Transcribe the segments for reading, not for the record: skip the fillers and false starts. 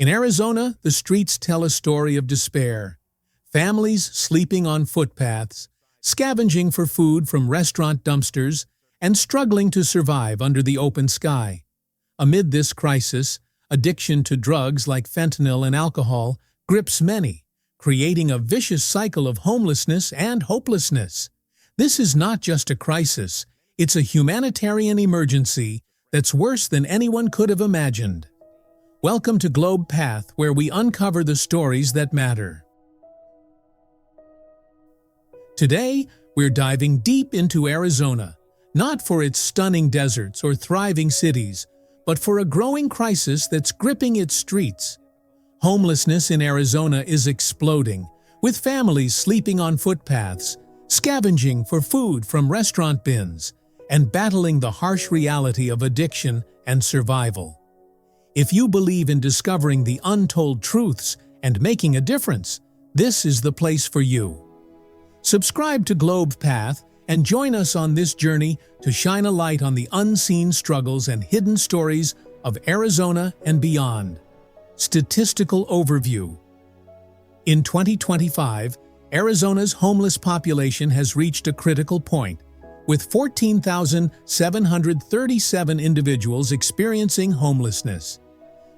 In Arizona, the streets tell a story of despair. Families sleeping on footpaths, scavenging for food from restaurant dumpsters, and struggling to survive under the open sky. Amid this crisis, addiction to drugs like fentanyl and alcohol grips many, creating a vicious cycle of homelessness and hopelessness. This is not just a crisis, it's a humanitarian emergency that's worse than anyone could have imagined. Welcome to Globe Path, where we uncover the stories that matter. Today, we're diving deep into Arizona, not for its stunning deserts or thriving cities, but for a growing crisis that's gripping its streets. Homelessness in Arizona is exploding, with families sleeping on footpaths, scavenging for food from restaurant bins, and battling the harsh reality of addiction and survival. If you believe in discovering the untold truths and making a difference, this is the place for you. Subscribe to Globe Path and join us on this journey to shine a light on the unseen struggles and hidden stories of Arizona and beyond. Statistical Overview. In 2025, Arizona's homeless population has reached a critical point, with 14,737 individuals experiencing homelessness.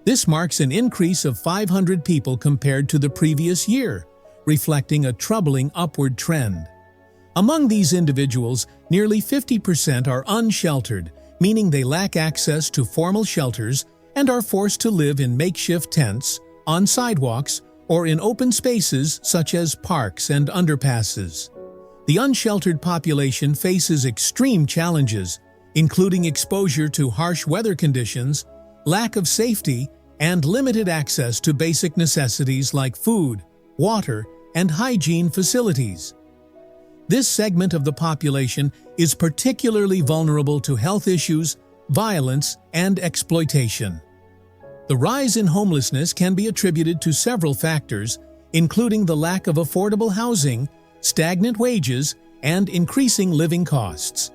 This marks an increase of 500 people compared to the previous year, reflecting a troubling upward trend. Among these individuals, nearly 50% are unsheltered, meaning they lack access to formal shelters and are forced to live in makeshift tents, on sidewalks, or in open spaces such as parks and underpasses. The unsheltered population faces extreme challenges, including exposure to harsh weather conditions, lack of safety, and limited access to basic necessities like food, water, and hygiene facilities. This segment of the population is particularly vulnerable to health issues, violence, and exploitation. The rise in homelessness can be attributed to several factors, including the lack of affordable housing, stagnant wages, and increasing living costs.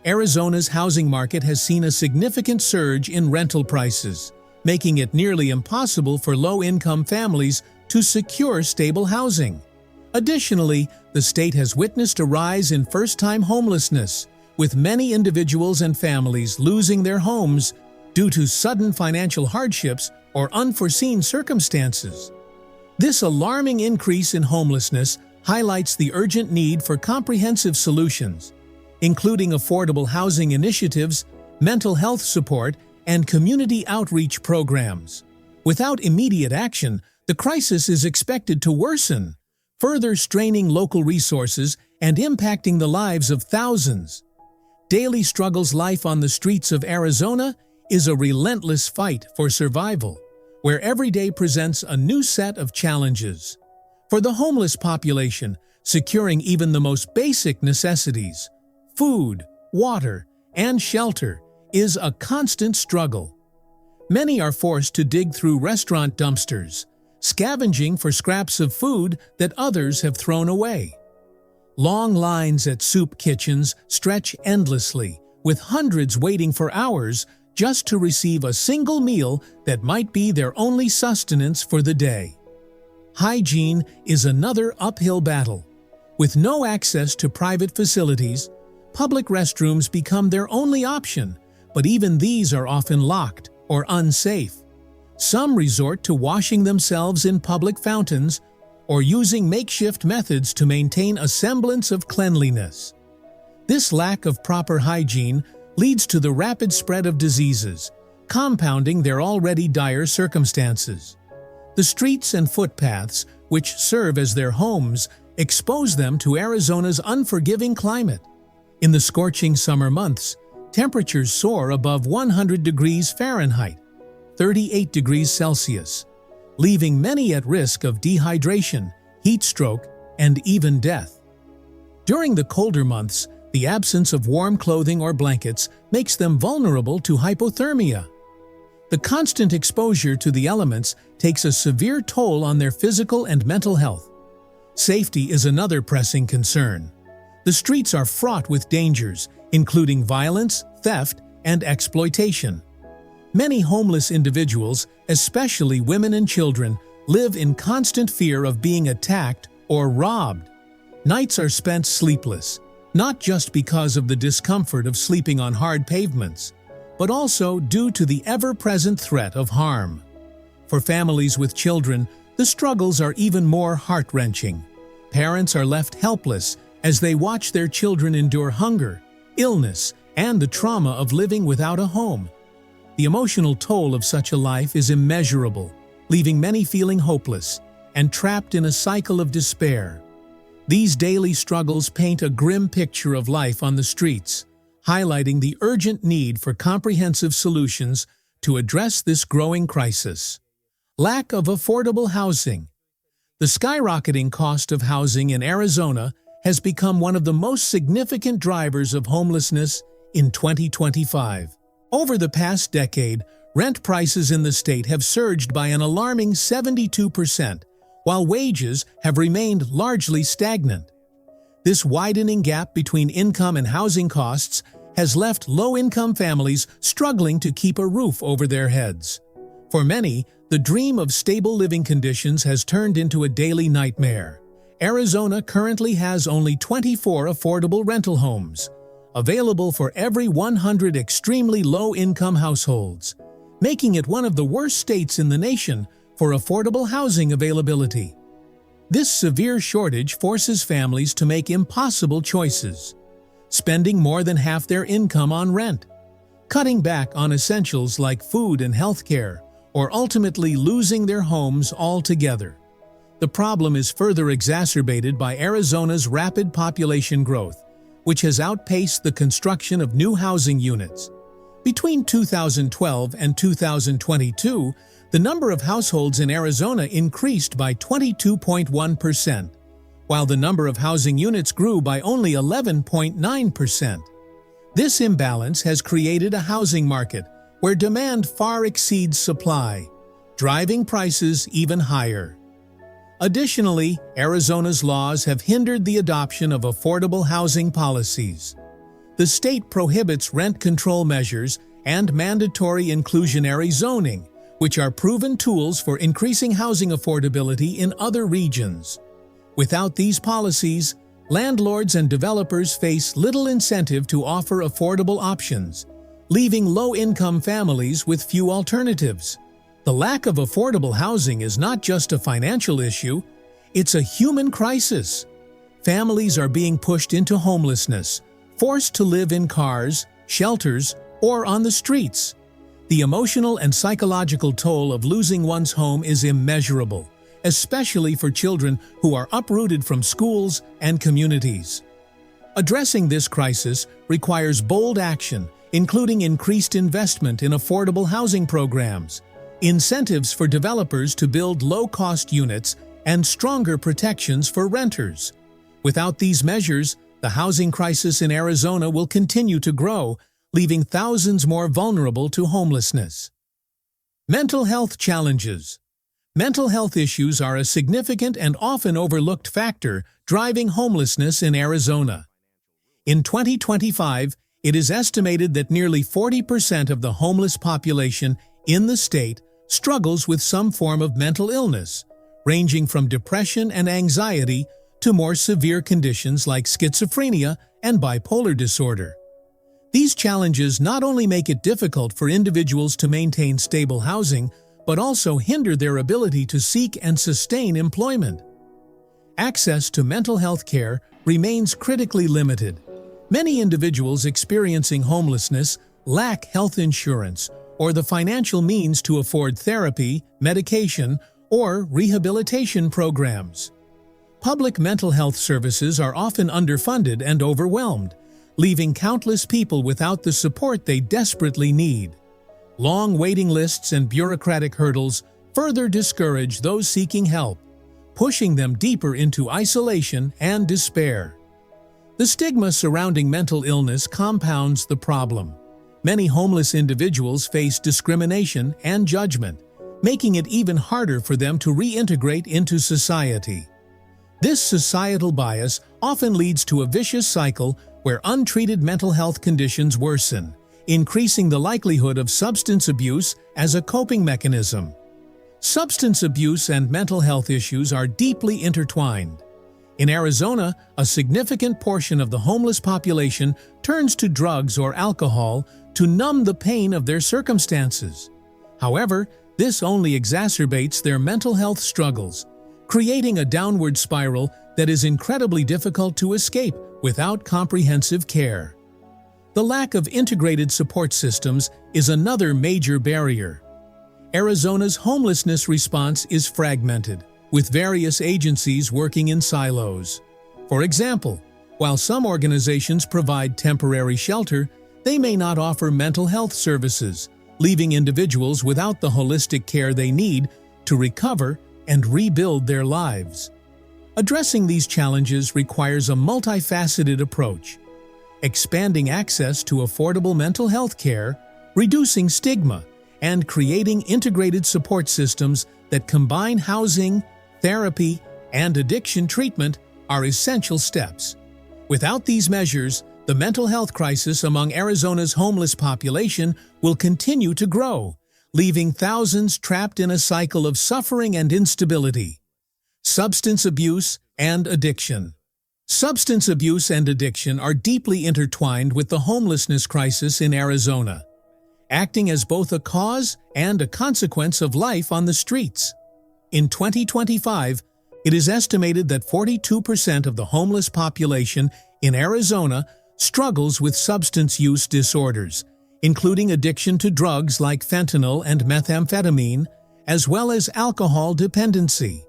Arizona's housing market has seen a significant surge in rental prices, making it nearly impossible for low-income families to secure stable housing. Additionally, the state has witnessed a rise in first-time homelessness, with many individuals and families losing their homes due to sudden financial hardships or unforeseen circumstances. This alarming increase in homelessness highlights the urgent need for comprehensive solutions, including affordable housing initiatives, mental health support, and community outreach programs. Without immediate action, the crisis is expected to worsen, further straining local resources and impacting the lives of thousands. Daily struggles. Life on the streets of Arizona is a relentless fight for survival, where every day presents a new set of challenges. For the homeless population, securing even the most basic necessities, food, water, and shelter, is a constant struggle. Many are forced to dig through restaurant dumpsters, scavenging for scraps of food that others have thrown away. Long lines at soup kitchens stretch endlessly, with hundreds waiting for hours just to receive a single meal that might be their only sustenance for the day. Hygiene is another uphill battle. With no access to private facilities, public restrooms become their only option, but even these are often locked or unsafe. Some resort to washing themselves in public fountains or using makeshift methods to maintain a semblance of cleanliness. This lack of proper hygiene leads to the rapid spread of diseases, compounding their already dire circumstances. The streets and footpaths, which serve as their homes, expose them to Arizona's unforgiving climate. In the scorching summer months, temperatures soar above 100 degrees Fahrenheit, 38 degrees Celsius, leaving many at risk of dehydration, heat stroke, and even death. During the colder months, the absence of warm clothing or blankets makes them vulnerable to hypothermia. The constant exposure to the elements takes a severe toll on their physical and mental health. Safety is another pressing concern. The streets are fraught with dangers, including violence, theft, and exploitation. Many homeless individuals, especially women and children, live in constant fear of being attacked or robbed. Nights are spent sleepless, not just because of the discomfort of sleeping on hard pavements, but also due to the ever-present threat of harm. For families with children, the struggles are even more heart-wrenching. Parents are left helpless as they watch their children endure hunger, illness, and the trauma of living without a home. The emotional toll of such a life is immeasurable, leaving many feeling hopeless and trapped in a cycle of despair. These daily struggles paint a grim picture of life on the streets, highlighting the urgent need for comprehensive solutions to address this growing crisis. Lack of affordable housing. The skyrocketing cost of housing in Arizona has become one of the most significant drivers of homelessness in 2025. Over the past decade, rent prices in the state have surged by an alarming 72%, while wages have remained largely stagnant. This widening gap between income and housing costs has left low-income families struggling to keep a roof over their heads. For many, the dream of stable living conditions has turned into a daily nightmare. Arizona currently has only 24 affordable rental homes, available for every 100 extremely low-income households, making it one of the worst states in the nation for affordable housing availability. This severe shortage forces families to make impossible choices, spending more than half their income on rent, cutting back on essentials like food and healthcare, or ultimately losing their homes altogether. The problem is further exacerbated by Arizona's rapid population growth, which has outpaced the construction of new housing units. Between 2012 and 2022, the number of households in Arizona increased by 22.1%, while the number of housing units grew by only 11.9%. This imbalance has created a housing market where demand far exceeds supply, driving prices even higher. Additionally, Arizona's laws have hindered the adoption of affordable housing policies. The state prohibits rent control measures and mandatory inclusionary zoning, which are proven tools for increasing housing affordability in other regions. Without these policies, landlords and developers face little incentive to offer affordable options, leaving low-income families with few alternatives. The lack of affordable housing is not just a financial issue, it's a human crisis. Families are being pushed into homelessness, forced to live in cars, shelters, or on the streets. The emotional and psychological toll of losing one's home is immeasurable, especially for children who are uprooted from schools and communities. Addressing this crisis requires bold action, including increased investment in affordable housing programs, incentives for developers to build low-cost units, and stronger protections for renters. Without these measures, the housing crisis in Arizona will continue to grow, leaving thousands more vulnerable to homelessness. Mental health challenges. Mental health issues are a significant and often overlooked factor driving homelessness in Arizona. In 2025, it is estimated that nearly 40% of the homeless population in the state struggles with some form of mental illness, ranging from depression and anxiety to more severe conditions like schizophrenia and bipolar disorder. These challenges not only make it difficult for individuals to maintain stable housing, but also hinder their ability to seek and sustain employment. Access to mental health care remains critically limited. Many individuals experiencing homelessness lack health insurance or the financial means to afford therapy, medication, or rehabilitation programs. Public mental health services are often underfunded and overwhelmed, leaving countless people without the support they desperately need. Long waiting lists and bureaucratic hurdles further discourage those seeking help, pushing them deeper into isolation and despair. The stigma surrounding mental illness compounds the problem. Many homeless individuals face discrimination and judgment, making it even harder for them to reintegrate into society. This societal bias often leads to a vicious cycle where untreated mental health conditions worsen, increasing the likelihood of substance abuse as a coping mechanism. Substance abuse and mental health issues are deeply intertwined. In Arizona, a significant portion of the homeless population turns to drugs or alcohol to numb the pain of their circumstances. However, this only exacerbates their mental health struggles, creating a downward spiral that is incredibly difficult to escape without comprehensive care. The lack of integrated support systems is another major barrier. Arizona's homelessness response is fragmented, with various agencies working in silos. For example, while some organizations provide temporary shelter, they may not offer mental health services, leaving individuals without the holistic care they need to recover and rebuild their lives. Addressing these challenges requires a multifaceted approach, expanding access to affordable mental health care, reducing stigma, and creating integrated support systems that combine housing, therapy, and addiction treatment are essential steps. Without these measures, the mental health crisis among Arizona's homeless population will continue to grow, leaving thousands trapped in a cycle of suffering and instability. Substance abuse and addiction. Substance abuse and addiction are deeply intertwined with the homelessness crisis in Arizona, acting as both a cause and a consequence of life on the streets. In 2025, it is estimated that 42% of the homeless population in Arizona struggles with substance use disorders, including addiction to drugs like fentanyl and methamphetamine, as well as alcohol dependency.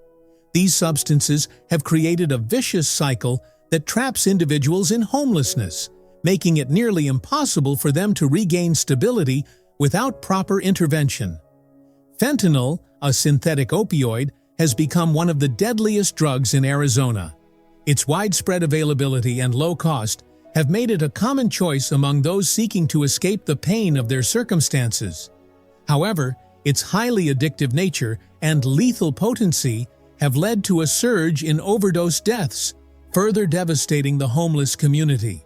These substances have created a vicious cycle that traps individuals in homelessness, making it nearly impossible for them to regain stability without proper intervention. Fentanyl, a synthetic opioid, has become one of the deadliest drugs in Arizona. Its widespread availability and low cost have made it a common choice among those seeking to escape the pain of their circumstances. However, its highly addictive nature and lethal potency have led to a surge in overdose deaths, further devastating the homeless community.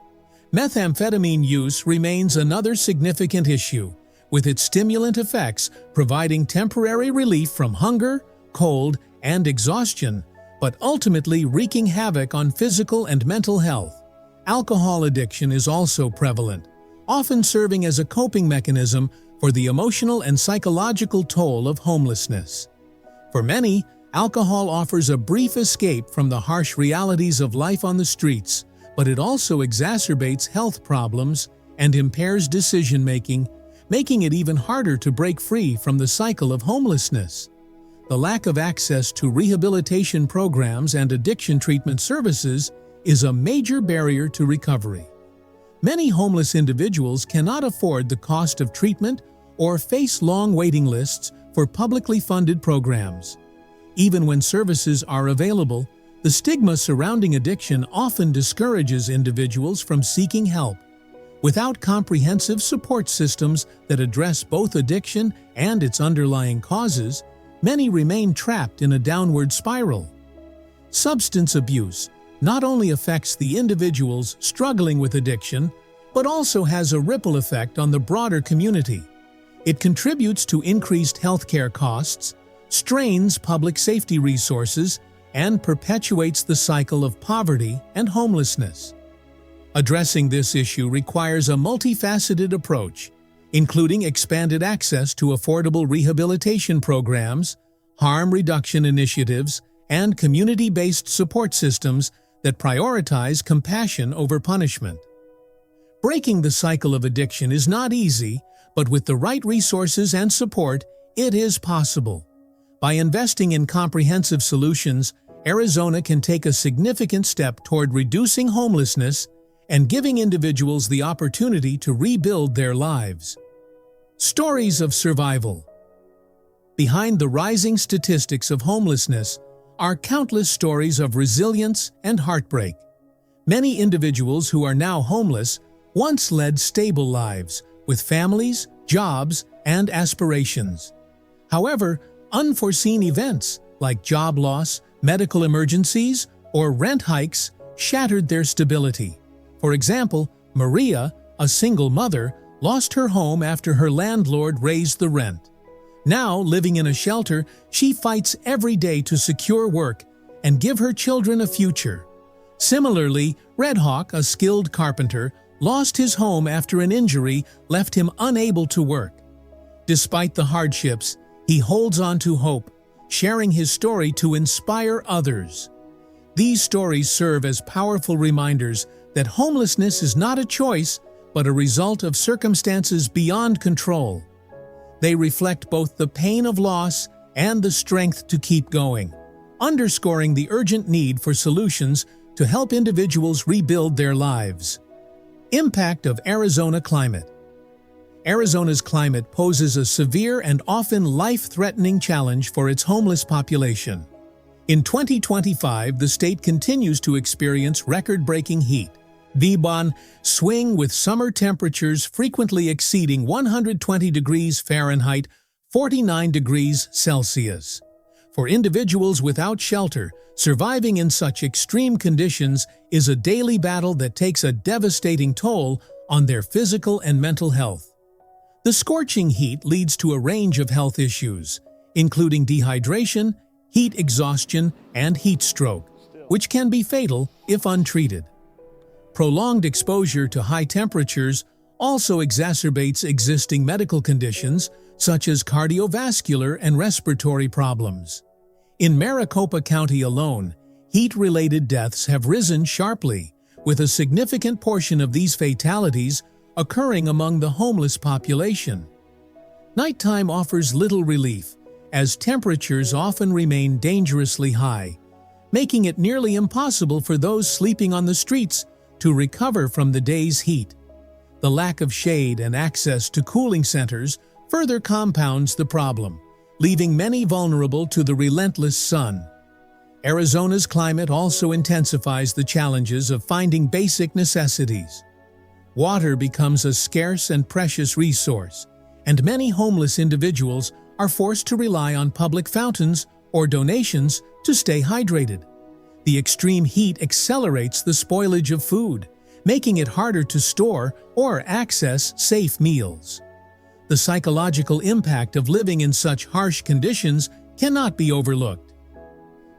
Methamphetamine use remains another significant issue, with its stimulant effects providing temporary relief from hunger, cold, and exhaustion, but ultimately wreaking havoc on physical and mental health. Alcohol addiction is also prevalent, often serving as a coping mechanism for the emotional and psychological toll of homelessness. For many, alcohol offers a brief escape from the harsh realities of life on the streets, but it also exacerbates health problems and impairs decision-making, making it even harder to break free from the cycle of homelessness. The lack of access to rehabilitation programs and addiction treatment services is a major barrier to recovery. Many homeless individuals cannot afford the cost of treatment or face long waiting lists for publicly funded programs. Even when services are available, the stigma surrounding addiction often discourages individuals from seeking help. Without comprehensive support systems that address both addiction and its underlying causes, many remain trapped in a downward spiral. Substance abuse not only affects the individuals struggling with addiction, but also has a ripple effect on the broader community. It contributes to increased healthcare costs, strains public safety resources, and perpetuates the cycle of poverty and homelessness. Addressing this issue requires a multifaceted approach, including expanded access to affordable rehabilitation programs, harm reduction initiatives, and community-based support systems that prioritize compassion over punishment. Breaking the cycle of addiction is not easy, but with the right resources and support, it is possible. By investing in comprehensive solutions, Arizona can take a significant step toward reducing homelessness and giving individuals the opportunity to rebuild their lives. Stories of survival. Behind the rising statistics of homelessness are countless stories of resilience and heartbreak. Many individuals who are now homeless once led stable lives with families, jobs, and aspirations. However, unforeseen events like job loss, medical emergencies, or rent hikes shattered their stability. For example, Maria, a single mother, lost her home after her landlord raised the rent. Now, living in a shelter, she fights every day to secure work and give her children a future. Similarly, Red Hawk, a skilled carpenter, lost his home after an injury left him unable to work. Despite the hardships, he holds on to hope, sharing his story to inspire others. These stories serve as powerful reminders that homelessness is not a choice, but a result of circumstances beyond control. They reflect both the pain of loss and the strength to keep going, underscoring the urgent need for solutions to help individuals rebuild their lives. Impact of Arizona climate. Arizona's climate poses a severe and often life-threatening challenge for its homeless population. In 2025, the state continues to experience record-breaking heat. The swing with summer temperatures frequently exceeding 120 degrees Fahrenheit, 49 degrees Celsius. For individuals without shelter, surviving in such extreme conditions is a daily battle that takes a devastating toll on their physical and mental health. The scorching heat leads to a range of health issues, including dehydration, heat exhaustion, and heat stroke, which can be fatal if untreated. Prolonged exposure to high temperatures also exacerbates existing medical conditions such as cardiovascular and respiratory problems. In Maricopa County alone, heat-related deaths have risen sharply, with a significant portion of these fatalities occurring among the homeless population. Nighttime offers little relief, as temperatures often remain dangerously high, making it nearly impossible for those sleeping on the streets to recover from the day's heat. The lack of shade and access to cooling centers further compounds the problem, leaving many vulnerable to the relentless sun. Arizona's climate also intensifies the challenges of finding basic necessities. Water becomes a scarce and precious resource, and many homeless individuals are forced to rely on public fountains or donations to stay hydrated. The extreme heat accelerates the spoilage of food, making it harder to store or access safe meals. The psychological impact of living in such harsh conditions cannot be overlooked.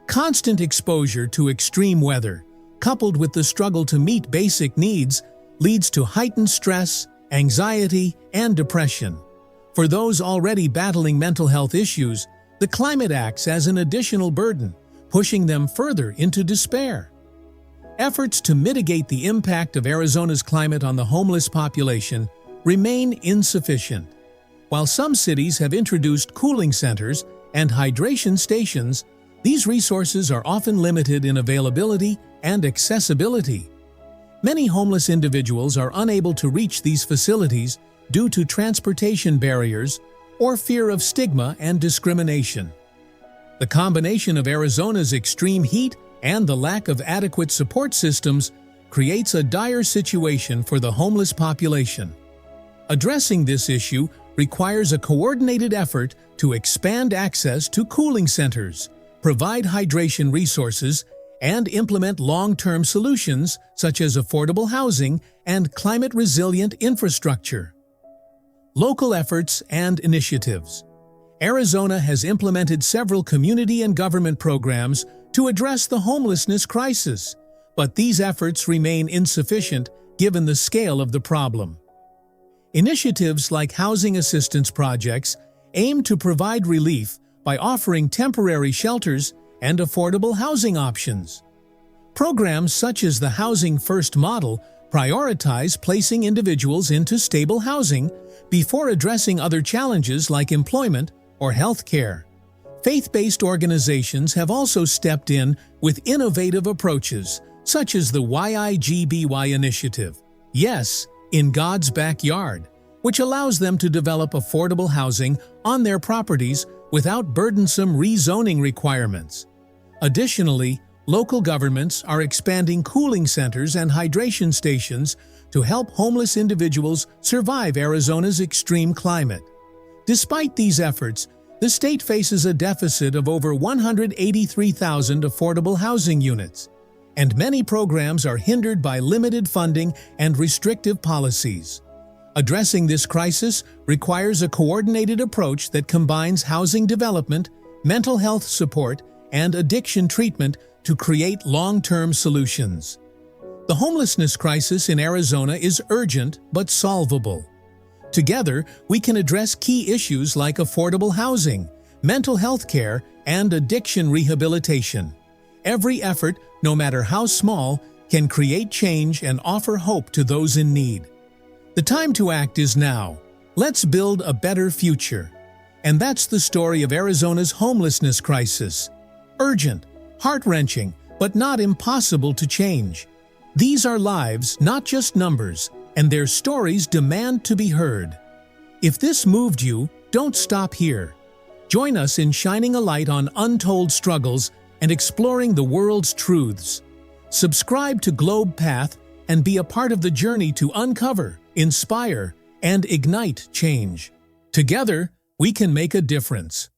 Constant exposure to extreme weather, coupled with the struggle to meet basic needs, leads to heightened stress, anxiety, and depression. For those already battling mental health issues, the climate acts as an additional burden, pushing them further into despair. Efforts to mitigate the impact of Arizona's climate on the homeless population remain insufficient. While some cities have introduced cooling centers and hydration stations, these resources are often limited in availability and accessibility. Many homeless individuals are unable to reach these facilities due to transportation barriers or fear of stigma and discrimination. The combination of Arizona's extreme heat and the lack of adequate support systems creates a dire situation for the homeless population. Addressing this issue requires a coordinated effort to expand access to cooling centers, provide hydration resources, and implement long-term solutions such as affordable housing and climate-resilient infrastructure. Local efforts and initiatives. Arizona has implemented several community and government programs to address the homelessness crisis, but these efforts remain insufficient given the scale of the problem. Initiatives like housing assistance projects aim to provide relief by offering temporary shelters and affordable housing options. Programs such as the Housing First model prioritize placing individuals into stable housing before addressing other challenges like employment or health care. Faith-based organizations have also stepped in with innovative approaches, such as the YIGBY initiative, Yes, in God's Backyard, which allows them to develop affordable housing on their properties without burdensome rezoning requirements. Additionally, local governments are expanding cooling centers and hydration stations to help homeless individuals survive Arizona's extreme climate. Despite these efforts, the state faces a deficit of over 183,000 affordable housing units, and many programs are hindered by limited funding and restrictive policies. Addressing this crisis requires a coordinated approach that combines housing development, mental health support, and addiction treatment to create long-term solutions. The homelessness crisis in Arizona is urgent but solvable. Together, we can address key issues like affordable housing, mental health care, and addiction rehabilitation. Every effort, no matter how small, can create change and offer hope to those in need. The time to act is now. Let's build a better future. And that's the story of Arizona's homelessness crisis. Urgent, heart-wrenching, but not impossible to change. These are lives, not just numbers, and their stories demand to be heard. If this moved you, don't stop here. Join us in shining a light on untold struggles and exploring the world's truths. Subscribe to Globe Path and be a part of the journey to uncover, inspire, and ignite change. Together, we can make a difference.